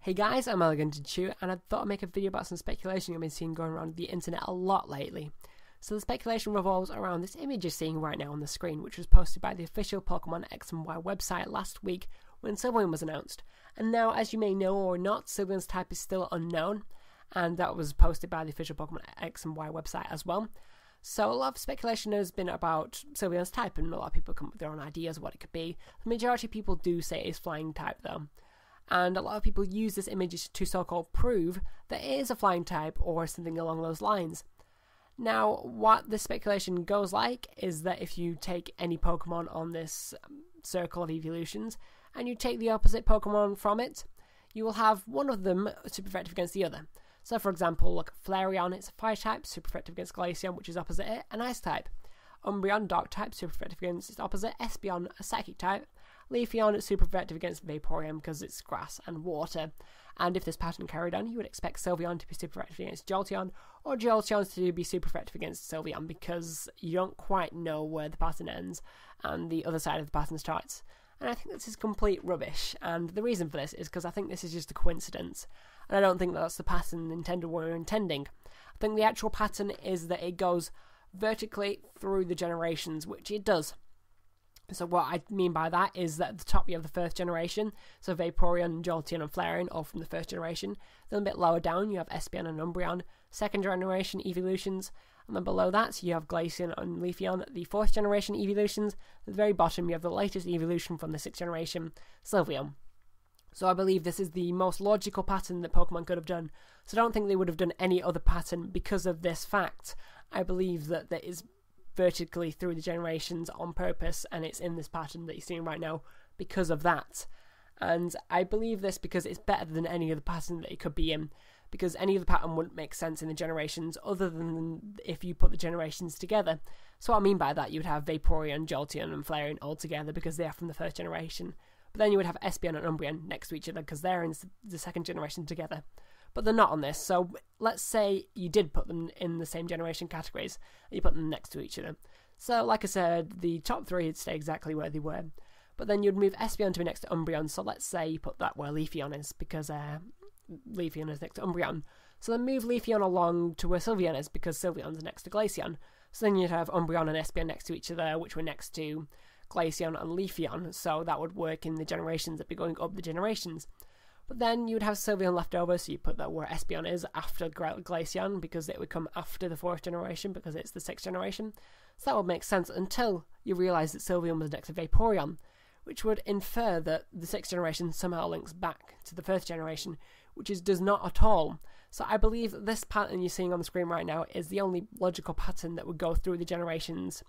Hey guys, I'm Elegant Chew, and I thought I'd make a video about some speculation I've been seeing going around the internet a lot lately. So the speculation revolves around this image you're seeing right now on the screen, which was posted by the official Pokemon X and Y website last week when Sylveon was announced. And now, as you may know or not, Sylveon's type is still unknown, and that was posted by the official Pokemon X and Y website as well. So a lot of speculation has been about Sylveon's type, and a lot of people come up with their own ideas of what it could be. The majority of people do say it's flying type though. And a lot of people use this image to so-called prove that it is a flying type or something along those lines. Now, what this speculation goes like is that if you take any Pokemon on this circle of evolutions and you take the opposite Pokemon from it, you will have one of them super effective against the other. So for example, look at Flareon, it's a fire type, super effective against Glaceon, which is opposite it, an ice type. Umbreon, dark type, super effective against its opposite. Espeon, a psychic type. Leafeon, super effective against Vaporeon because it's grass and water. And if this pattern carried on, you would expect Sylveon to be super effective against Jolteon, or Jolteon to be super effective against Sylveon, because you don't quite know where the pattern ends and the other side of the pattern starts. And I think this is complete rubbish, and the reason for this is because I think this is just a coincidence, and I don't think that's the pattern intended we're intending. I think the actual pattern is that it goes vertically through the generations, which it does. So what I mean by that is that at the top you have the first generation, so Vaporeon, Jolteon and Flareon, all from the first generation. Then a bit lower down you have Espeon and Umbreon, second generation evolutions, and then below that you have Glaceon and Leafeon, the fourth generation evolutions. At the very bottom you have the latest evolution from the sixth generation, Sylveon. So I believe this is the most logical pattern that Pokemon could have done. So I don't think they would have done any other pattern because of this fact. I believe that there is vertically through the generations on purpose, and it's in this pattern that you're seeing right now because of that. And I believe this because it's better than any other pattern that it could be in, because any other pattern wouldn't make sense in the generations other than if you put the generations together. So what I mean by that, you would have Vaporeon, Jolteon and Flareon all together because they are from the first generation, but then you would have Espeon and Umbreon next to each other because they're in the second generation together. But they're not on this, so let's say you did put them in the same generation categories, and you put them next to each other. So, like I said, the top three would stay exactly where they were. But then you'd move Espeon to be next to Umbreon, so let's say you put that where Leafeon is, because Leafeon is next to Umbreon. So then move Leafeon along to where Sylveon is, because Sylveon's next to Glaceon. So then you'd have Umbreon and Espeon next to each other, which were next to Glaceon and Leafeon, so that would work in the generations, that'd be going up the generations. But then you would have Sylveon left over, so you put that where Espeon is after Glaceon, because it would come after the fourth generation, because it's the sixth generation. So that would make sense until you realise that Sylveon was next to Vaporeon, which would infer that the sixth generation somehow links back to the first generation, which does not at all. So I believe that this pattern you're seeing on the screen right now is the only logical pattern that would go through the generations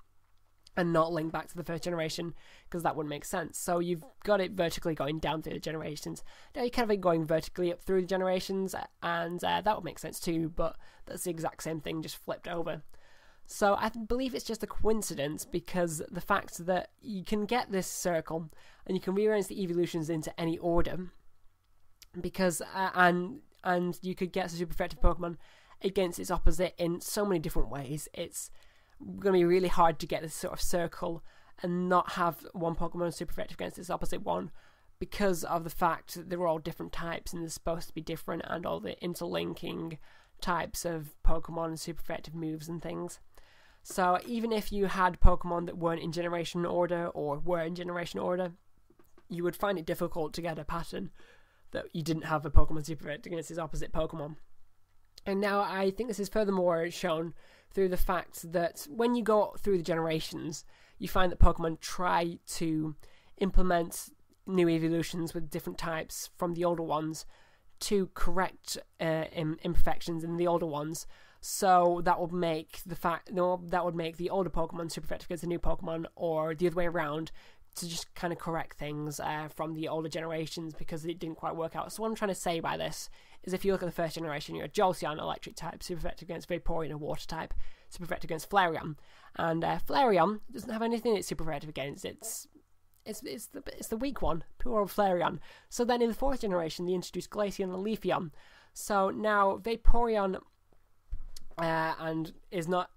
and not link back to the first generation, because that wouldn't make sense. So you've got it vertically going down through the generations. Now you kind of going vertically up through the generations, and that would make sense too, but that's the exact same thing, just flipped over. So I believe it's just a coincidence, because the fact that you can get this circle, and you can rearrange the evolutions into any order, because and you could get a super effective Pokemon against its opposite in so many different ways. It's going to be really hard to get this sort of circle and not have one Pokemon super effective against its opposite one, because of the fact that they're all different types and they're supposed to be different, and all the interlinking types of Pokemon and super effective moves and things. So even if you had Pokemon that weren't in generation order or were in generation order, you would find it difficult to get a pattern that you didn't have a Pokemon super effective against its opposite Pokemon. And now I think this is furthermore shown through the fact that when you go through the generations, you find that Pokemon try to implement new evolutions with different types from the older ones to correct imperfections in the older ones. So that would make the older Pokemon super effective against the new Pokemon, or the other way around, to just kind of correct things from the older generations because it didn't quite work out. So what I'm trying to say by this is, if you look at the first generation, you're a Jolteon, electric type, super effective against Vaporeon, a water type, super effective against Flareon. And Flareon doesn't have anything it's super effective against. It's the weak one, poor old Flareon. So then in the fourth generation, they introduced Glaceon and Leafeon. So now Vaporeon and is not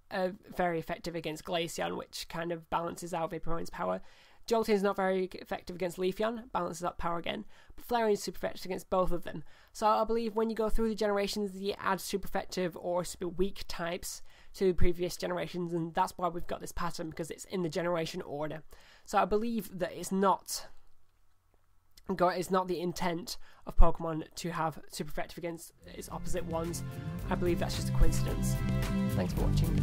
very effective against Glaceon, which kind of balances out Vaporeon's power. Jolteon is not very effective against Leafeon, balances out power again, but Flareon is super effective against both of them. So I believe when you go through the generations, you add super effective or super weak types to previous generations, and that's why we've got this pattern, because it's in the generation order. So I believe that it's not the intent of Pokemon to have super effective against its opposite ones. I believe that's just a coincidence. Thanks for watching.